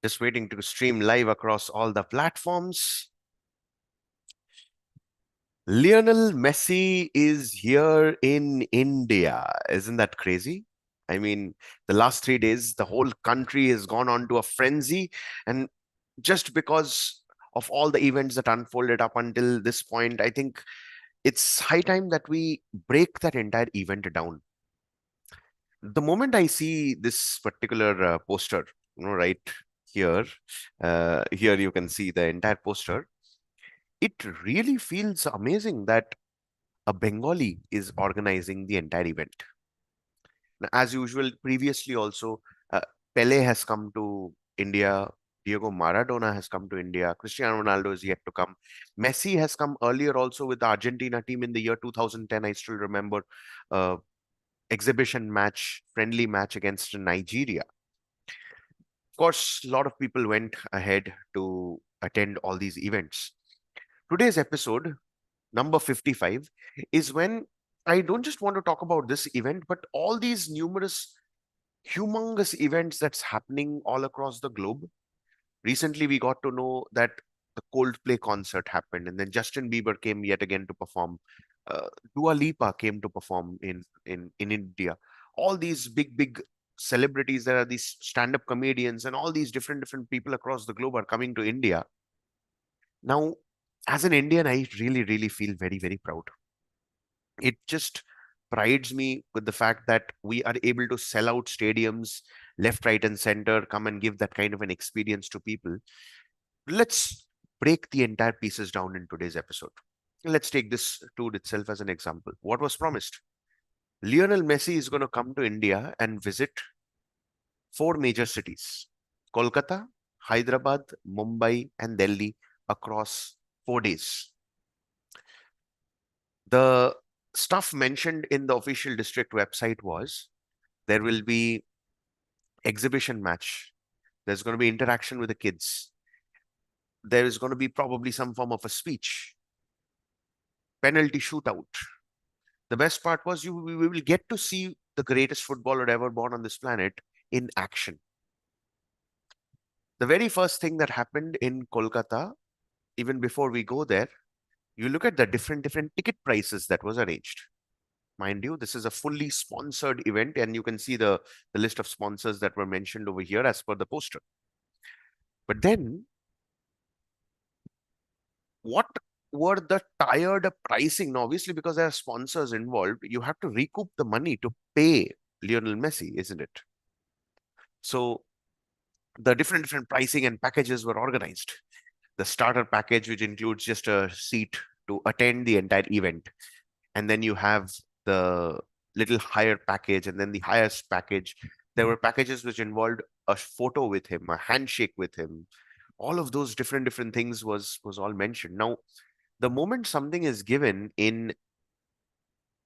Just waiting to stream live across all the platforms. Lionel Messi is here in India. Isn't that crazy? I mean, the last 3 days, the whole country has gone on to a frenzy. And just because of all the events that unfolded up until this point, I think it's high time that we break that entire event down. The moment I see this particular poster, right here, here you can see the entire poster. It really feels amazing that a Bengali is organizing the entire event. Now, as usual, previously also, Pele has come to India. Diego Maradona has come to India. Cristiano Ronaldo is yet to come. Messi has come earlier also with the Argentina team in the year 2010. I still remember exhibition match, friendly match against Nigeria. Of course, a lot of people went ahead to attend all these events. Today's episode, number 55, is when I don't just want to talk about this event, but all these numerous humongous events that's happening all across the globe. Recently, we got to know that the Coldplay concert happened, and then Justin Bieber came yet again to perform. Dua Lipa came to perform in India. All these big celebrities, there are these stand-up comedians, and all these different people across the globe are coming to India. Now, as an Indian, I really feel very proud. It just prides me with the fact that we are able to sell out stadiums left, right, and center, come and give that kind of an experience to people. Let's break the entire pieces down in today's episode. Let's take this tour itself as an example. What was promised? Lionel Messi is going to come to India and visit four major cities: Kolkata, Hyderabad, Mumbai, and Delhi across 4 days. The stuff mentioned in the official district website was there will be exhibition match. There's going to be interaction with the kids. There is going to be probably some form of a speech, penalty shootout. The best part was we will get to see the greatest footballer ever born on this planet in action. The very first thing that happened in Kolkata, even before we go there, you look at the different ticket prices that was arranged. Mind you, this is a fully sponsored event, and you can see the list of sponsors that were mentioned over here as per the poster. But then, what were the tired pricing? Now, obviously, because there are sponsors involved, you have to recoup the money to pay Lionel Messi, isn't it? So the different pricing and packages were organized. The starter package, which includes just a seat to attend the entire event, and then you have the little higher package, and then the highest package. There were packages which involved a photo with him, a handshake with him. All of those different things was all mentioned. Now, the moment something is given in,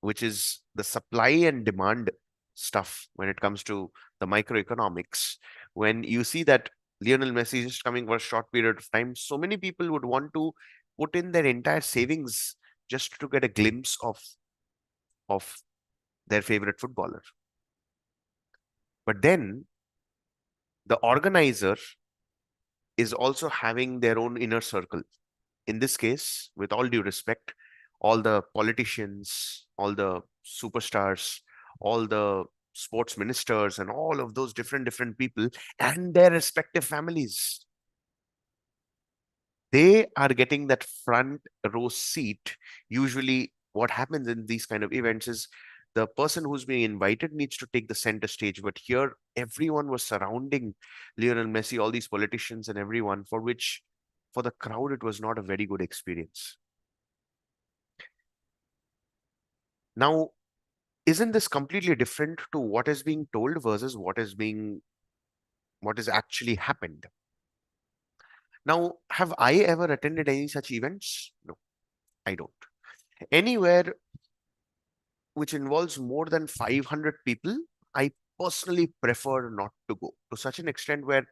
which is the supply and demand stuff when it comes to the microeconomics, when you see that Lionel Messi is just coming for a short period of time, so many people would want to put in their entire savings just to get a glimpse of their favorite footballer. But then the organizer is also having their own inner circle. In this case, with all due respect, all the politicians, all the superstars, all the sports ministers, and all of those different people and their respective families, they are getting that front row seat. Usually, what happens in these kind of events is the person who's being invited needs to take the center stage. But here, everyone was surrounding Lionel Messi, all these politicians and everyone, for which, for the crowd, it was not a very good experience. Now, isn't this completely different to what is being told versus what is actually happened? Now, have I ever attended any such events? No, I don't. Anywhere which involves more than 500 people, I personally prefer not to go, to such an extent where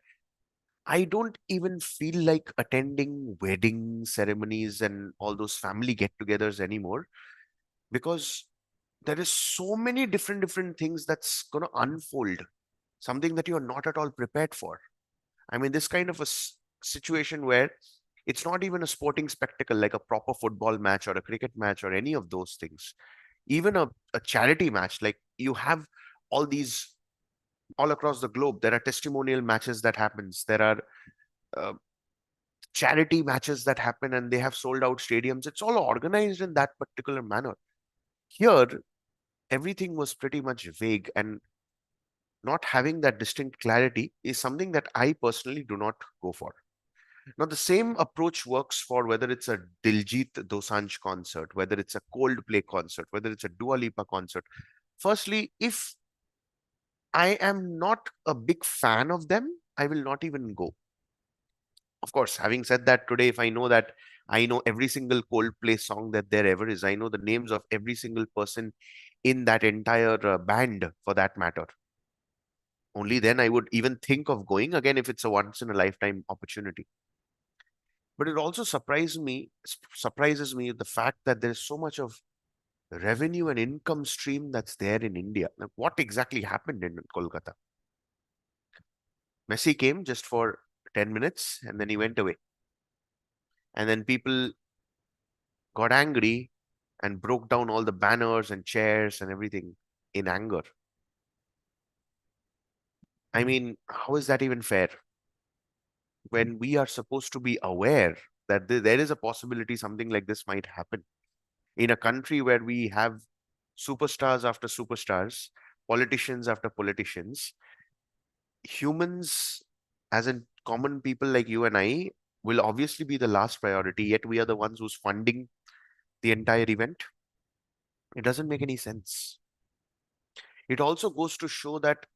I don't even feel like attending wedding ceremonies and all those family get-togethers anymore, because there is so many different things that's going to unfold, something that you're not at all prepared for. I mean, this kind of a situation where it's not even a sporting spectacle like a proper football match or a cricket match or any of those things. Even a charity match, like you have all these all across the globe. There are testimonial matches that happens. There are uh, charity matches that happen, and they have sold out stadiums. It's all organized in that particular manner. Here, everything was pretty much vague, and not having that distinct clarity is something that I personally do not go for. Now, the same approach works for whether it's a Diljit Dosanjh concert, whether it's a Coldplay concert, whether it's a Dua Lipa concert. Firstly, if I am not a big fan of them, I will not even go. Of course, having said that, today, if I know that I know every single Coldplay song that there ever is, I know the names of every single person in that entire band for that matter. Only then I would even think of going again if it's a once in a lifetime opportunity. But it also surprises me the fact that there's so much of revenue and income stream that's there in India. Like, what exactly happened in Kolkata? Messi came just for 10 minutes and then he went away. And then people got angry and broke down all the banners and chairs and everything in anger. I mean, how is that even fair? When we are supposed to be aware that there is a possibility something like this might happen in a country where we have superstars after superstars, politicians after politicians, humans, as in common people like you and I, will obviously be the last priority, yet we are the ones who's funding the entire event. It doesn't make any sense. It also goes to show that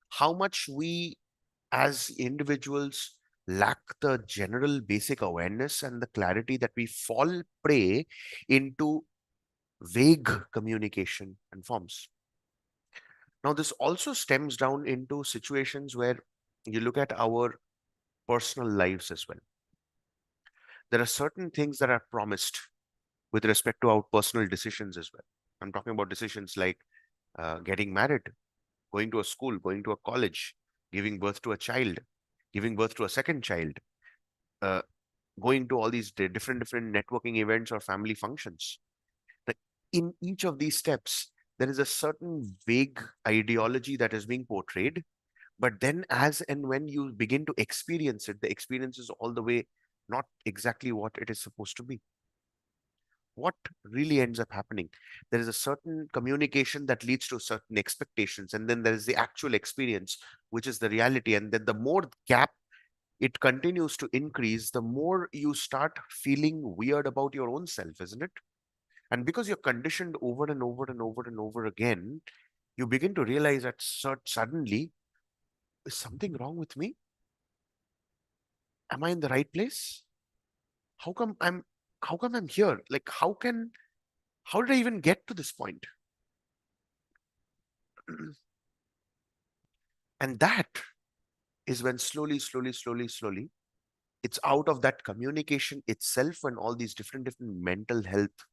how much we as individuals lack the general basic awareness and the clarity that we fall prey into vague communication and forms. Now, this also stems down into situations where you look at our personal lives as well. There are certain things that are promised with respect to our personal decisions as well. I'm talking about decisions like getting married, going to a school, going to a college, giving birth to a child, giving birth to a second child, uh, going to all these different networking events or family functions. Like, in each of these steps, there is a certain vague ideology that is being portrayed. But then, as and when you begin to experience it, the experience is all the way not exactly what it is supposed to be. What really ends up happening? There is a certain communication that leads to certain expectations, and then there is the actual experience, which is the reality. And then the more gap it continues to increase, the more you start feeling weird about your own self, isn't it? And because you're conditioned over and over and over and over again, you begin to realize that suddenly, is something wrong with me? Am I in the right place? How come I'm how come I'm here? Like, how did I even get to this point? And that is when slowly, it's out of that communication itself when all these different mental health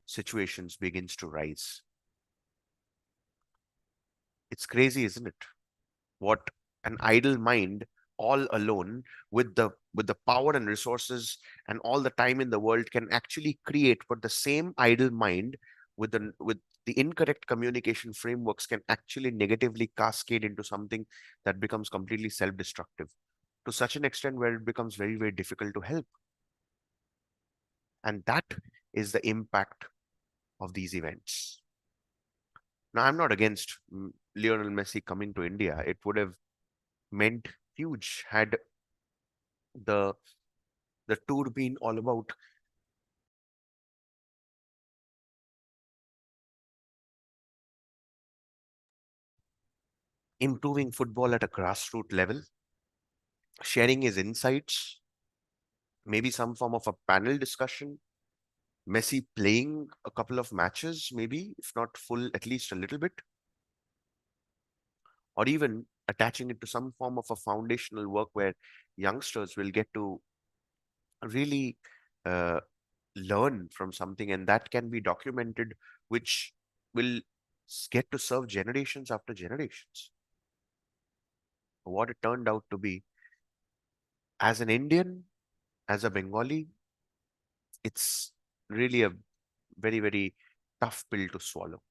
situations begins to rise. It's crazy, isn't it? What an idle mind all alone with the power and resources and all the time in the world can actually create, but the same idle mind with the incorrect communication frameworks can actually negatively cascade into something that becomes completely self-destructive to such an extent where it becomes very difficult to help. And that is the impact of these events. Now, I'm not against Lionel Messi coming to India. It would have meant huge had the the tour been all about improving football at a grassroots level, sharing his insights, maybe some form of a panel discussion, Messi playing a couple of matches, maybe, if not full, at least a little bit, or even attaching it to some form of a foundational work where youngsters will get to really uh, learn from something and that can be documented, which will get to serve generations after generations. What it turned out to be As an Indian, as a Bengali, it's really a very, very tough pill to swallow.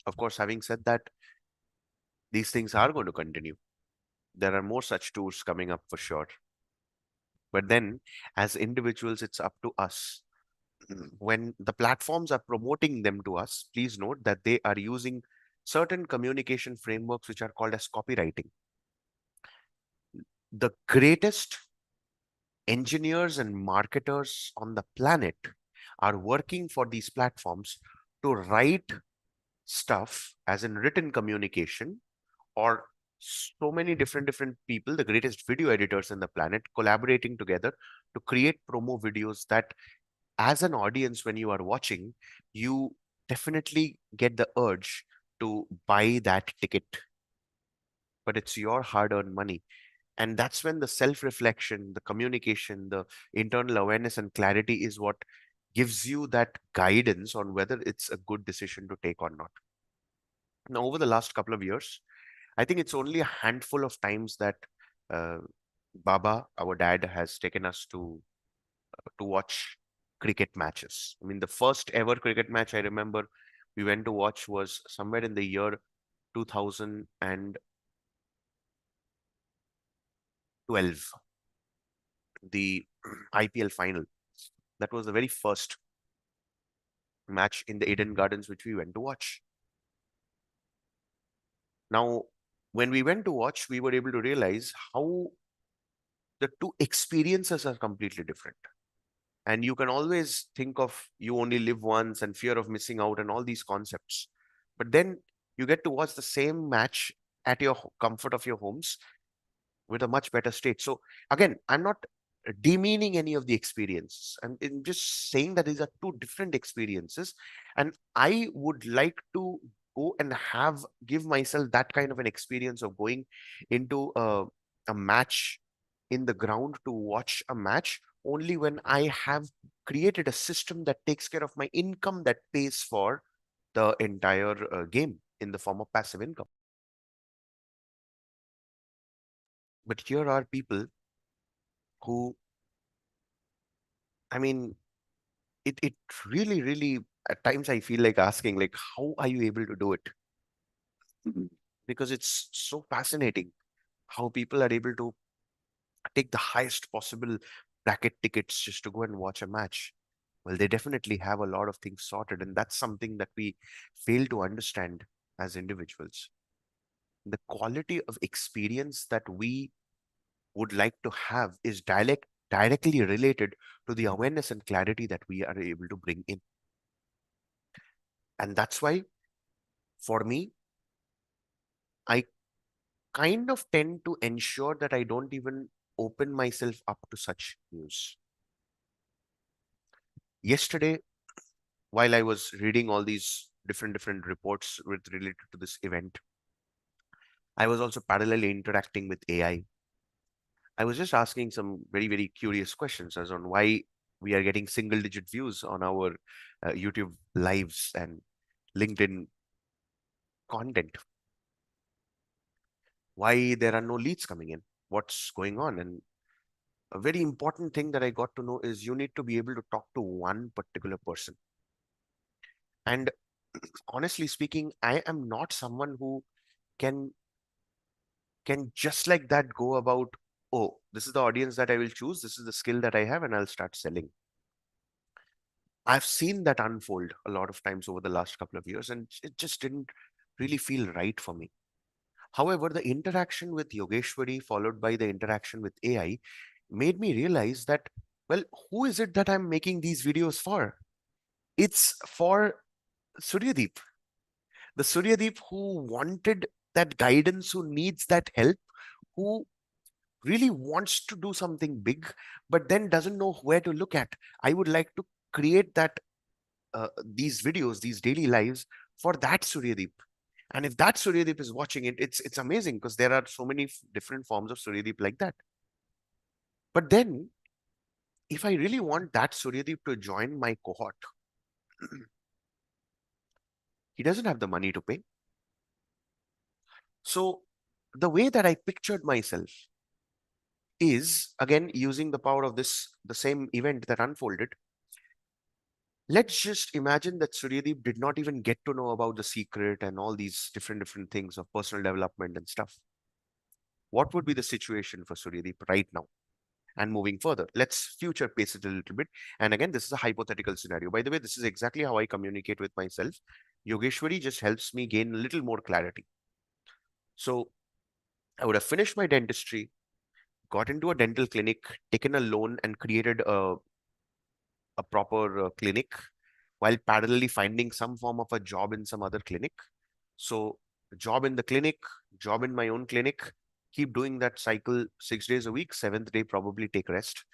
Of course, having said that, these things are going to continue. There are more such tours coming up for sure. But then, as individuals, it's up to us. When the platforms are promoting them to us, please note that they are using certain communication frameworks which are called as copywriting. The greatest engineers and marketers on the planet are working for these platforms to write stuff as in written communication, or so many different people, the greatest video editors in the planet, collaborating together to create promo videos that, as an audience, when you are watching, you definitely get the urge to buy that ticket, but it's your hard-earned money. And that's when the self-reflection, the communication, the internal awareness and clarity is what gives you that guidance on whether it's a good decision to take or not. Now, over the last couple of years, I think it's only a handful of times that uh, Baba, our dad, has taken us to watch cricket matches. I mean, the first ever cricket match I remember we went to watch was somewhere in the year 2012, the IPL final. That was the very first match in the Eden Gardens which we went to watch. Now, when we went to watch, we were able to realize how the two experiences are completely different. And you can always think of you only live once and fear of missing out and all these concepts. But then you get to watch the same match at your comfort of your homes with a much better state. So again, I'm not demeaning any of the experiences. I'm just saying that these are two different experiences. And I would like to go and give myself that kind of an experience of going into a match in the ground to watch a match only when I have created a system that takes care of my income that pays for the entire game in the form of passive income. But here are people who, I mean, it really, really, at times I feel like asking, like, how are you able to do it? Mhm. Because it's so fascinating how people are able to take the highest possible bracket tickets just to go and watch a match. Well, they definitely have a lot of things sorted, and that's something that we fail to understand as individuals. The quality of experience that we would like to have is directly related to the awareness and clarity that we are able to bring in. And that's why, for me, I kind of tend to ensure that I don't even open myself up to such news. Yesterday, while I was reading all these different reports related to this event, I was also parallelly interacting with AI. I was just asking some very curious questions as on why we are getting single digit views on our YouTube lives and LinkedIn content, why there are no leads coming in, what's going on. And a very important thing that I got to know is you need to be able to talk to one particular person. And honestly speaking, I am not someone who can just like that go about, oh, this is the audience that I will choose, this is the skill that I have, and I'll start selling. I've seen that unfold a lot of times over the last couple of years, and it just didn't really feel right for me. However, the interaction with Yogeshwari followed by the interaction with AI made me realize that, well, who is it that I'm making these videos for? It's for Suryadeep, the Suryadeep who wanted that guidance, who needs that help, who really wants to do something big, but then doesn't know where to look at. I would like to create that these videos, these daily lives for that Suryadeep. And if that Suryadeep is watching it, it's amazing because there are so many different forms of Suryadeep like that. But then, if I really want that Suryadeep to join my cohort, he doesn't have the money to pay. So the way that I pictured myself is again using the power of the same event that unfolded. Let's just imagine that Suryadeep did not even get to know about the secret and all these different things of personal development and stuff. What would be the situation for Suryadeep right now? And moving further, let's future pace it a little bit. And again, this is a hypothetical scenario. By the way, this is exactly how I communicate with myself. Yogeshwari just helps me gain a little more clarity. So I would have finished my dentistry, got into a dental clinic, taken a loan, and created a proper clinic while parallelly finding some form of a job in some other clinic. So, job in the clinic, job in my own clinic, keep doing that cycle 6 days a week, seventh day, probably take rest,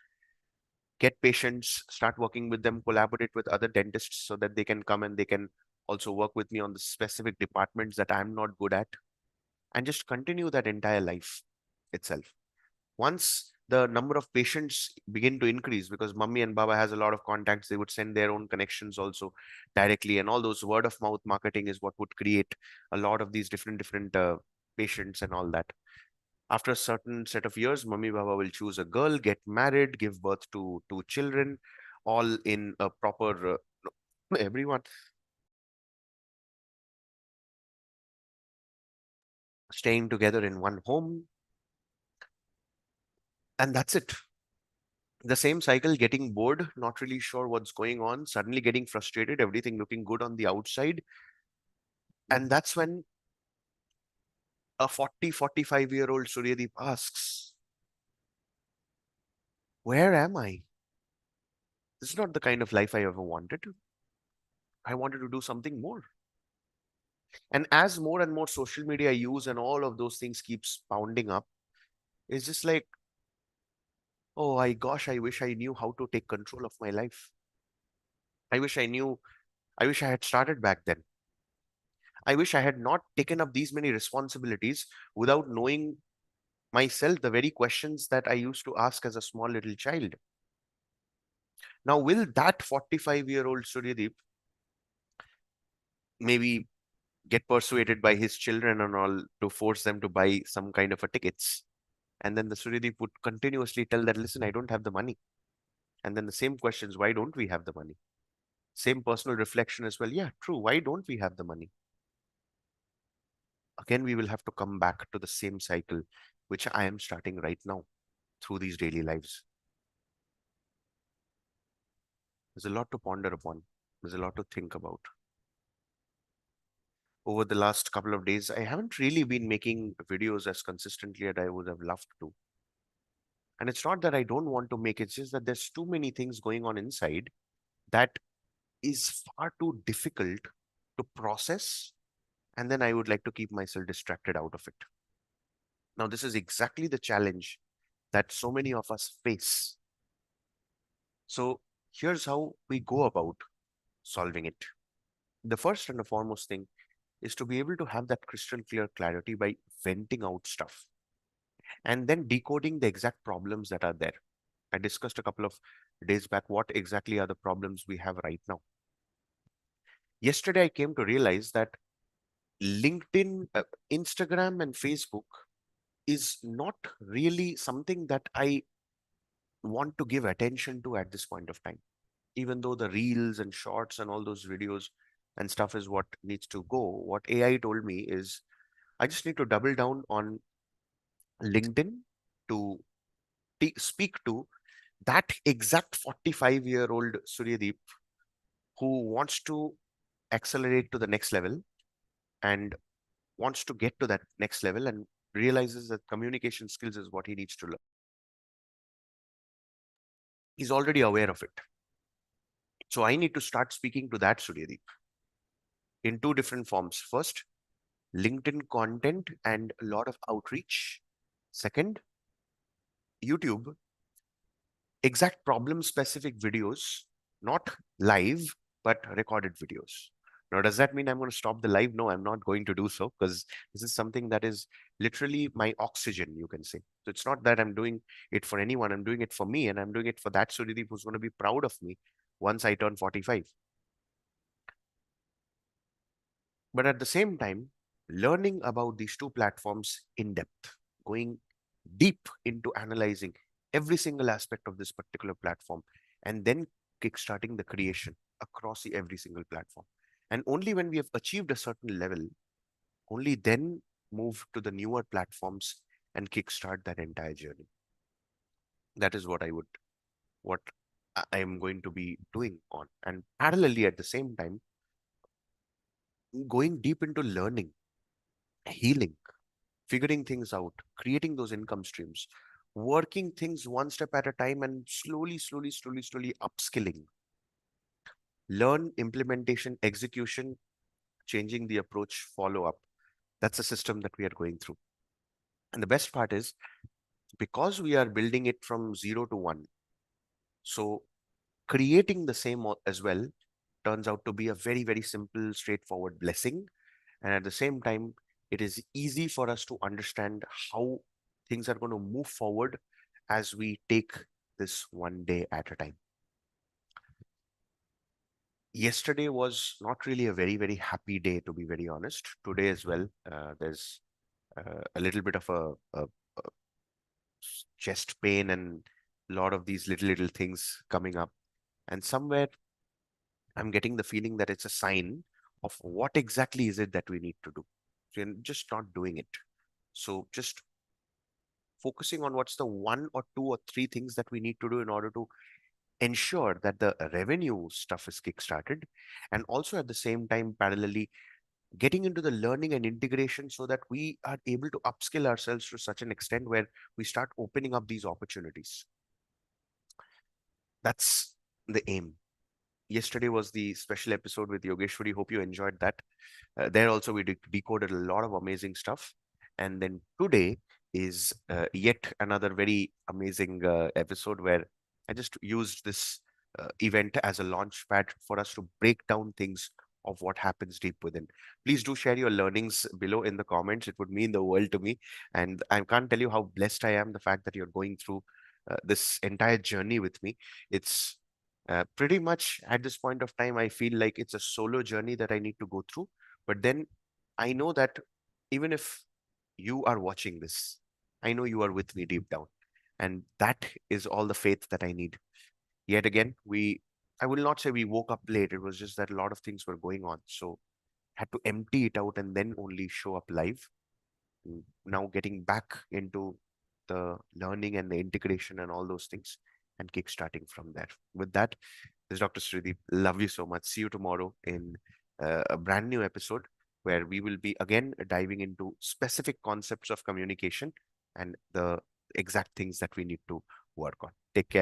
get patients, start working with them, collaborate with other dentists so that they can come and they can also work with me on the specific departments that I'm not good at, and just continue that entire life itself. Once the number of patients begin to increase, because mummy and baba has a lot of contacts, they would send their own connections also directly, and all those word of mouth marketing is what would create a lot of these different patients and all that. After a certain set of years, mummy baba will choose a girl, get married, give birth to two children, all in a proper everyone staying together in one home, and that's it. The same cycle, getting bored, not really sure what's going on, suddenly getting frustrated, everything looking good on the outside. And that's when a 45-year-old Suryadeep asks, where am I? This is not the kind of life I ever wanted. I wanted to do something more. And as more and more social media I use and all of those things keeps pounding up, it's just like, oh, I gosh, I wish I knew how to take control of my life. I wish I knew, I wish I had started back then. I wish I had not taken up these many responsibilities without knowing myself the very questions that I used to ask as a small little child. Now, will that 45-year-old Suryadeep maybe get persuaded by his children and all to force them to buy some kind of a tickets? And then the Suryadeep would continuously tell that, listen, I don't have the money. And then the same questions, why don't we have the money? Same personal reflection as well. Yeah, true. Why don't we have the money? Again, we will have to come back to the same cycle, which I am starting right now through these daily lives. There's a lot to ponder upon. There's a lot to think about. Over the last couple of days, I haven't really been making videos as consistently as I would have loved to. And it's not that I don't want to make it, it's just that there's too many things going on inside that is far too difficult to process. And then I would like to keep myself distracted out of it. Now, this is exactly the challenge that so many of us face. So, here's how we go about solving it. The first and the foremost thing is to be able to have that crystal clear clarity by venting out stuff and then decoding the exact problems that are there. I discussed a couple of days back what exactly are the problems we have right now. Yesterday, I came to realize that LinkedIn, Instagram, and Facebook is not really something that I want to give attention to at this point of time. Even though the reels and shorts and all those videos and stuff is what needs to go, what AI told me is I just need to double down on LinkedIn to speak to that exact 45-year-old Suryadeep who wants to accelerate to the next level and wants to get to that next level and realizes that communication skills is what he needs to learn. He's already aware of it. So I need to start speaking to that Suryadeep in two different forms. First, LinkedIn content and a lot of outreach. Second, YouTube, exact problem specific videos, not live, but recorded videos. Now, does that mean I'm going to stop the live? No, I'm not going to do so because this is something that is literally my oxygen, you can say. So it's not that I'm doing it for anyone. I'm doing it for me and I'm doing it for that Suryadeep who's going to be proud of me once I turn 45. But at the same time, learning about these two platforms in depth, going deep into analyzing every single aspect of this particular platform, and then kickstarting the creation across every single platform. And only when we have achieved a certain level, only then move to the newer platforms and kickstart that entire journey. That is what I am going to be doing on. And parallelly at the same time, going deep into learning, healing, figuring things out, creating those income streams, working things one step at a time, and slowly upskilling. Learn, implementation, execution, changing the approach, follow up. That's a system that we are going through. And the best part is, because we are building it from 0 to 1, so creating the same as well turns out to be a very simple, straightforward blessing. And at the same time, it is easy for us to understand how things are going to move forward as we take this one day at a time. Yesterday was not really a very happy day, to be very honest. Today as well, there's a little bit of a chest pain and a lot of these little things coming up. And somewhere I'm getting the feeling that it's a sign of what exactly is it that we need to do. So you're just not doing it. So just focusing on what's the 1 or 2 or 3 things that we need to do in order to ensure that the revenue stuff is kickstarted, and also at the same time parallelly getting into the learning and integration so that we are able to upskill ourselves to such an extent where we start opening up these opportunities. That's the aim. Yesterday was the special episode with Yogeshwari. Hope you enjoyed that. There also we decoded a lot of amazing stuff. And then today is yet another very amazing episode where I just used this event as a launch pad for us to break down things of what happens deep within. Please do share your learnings below in the comments. It would mean the world to me. And I can't tell you how blessed I am, the fact that you're going through this entire journey with me. It's pretty much at this point of time, I feel like it's a solo journey that I need to go through. But then I know that even if you are watching this, I know you are with me deep down. And that is all the faith that I need. Yet again, I will not say we woke up late. It was just that a lot of things were going on. So had to empty it out and then only show up live. Now getting back into the learning and the integration and all those things and kickstarting from there. With that, this is Dr. Srideep. Love you so much. See you tomorrow in a brand new episode where we will be again diving into specific concepts of communication and the exact things that we need to work on. Take care.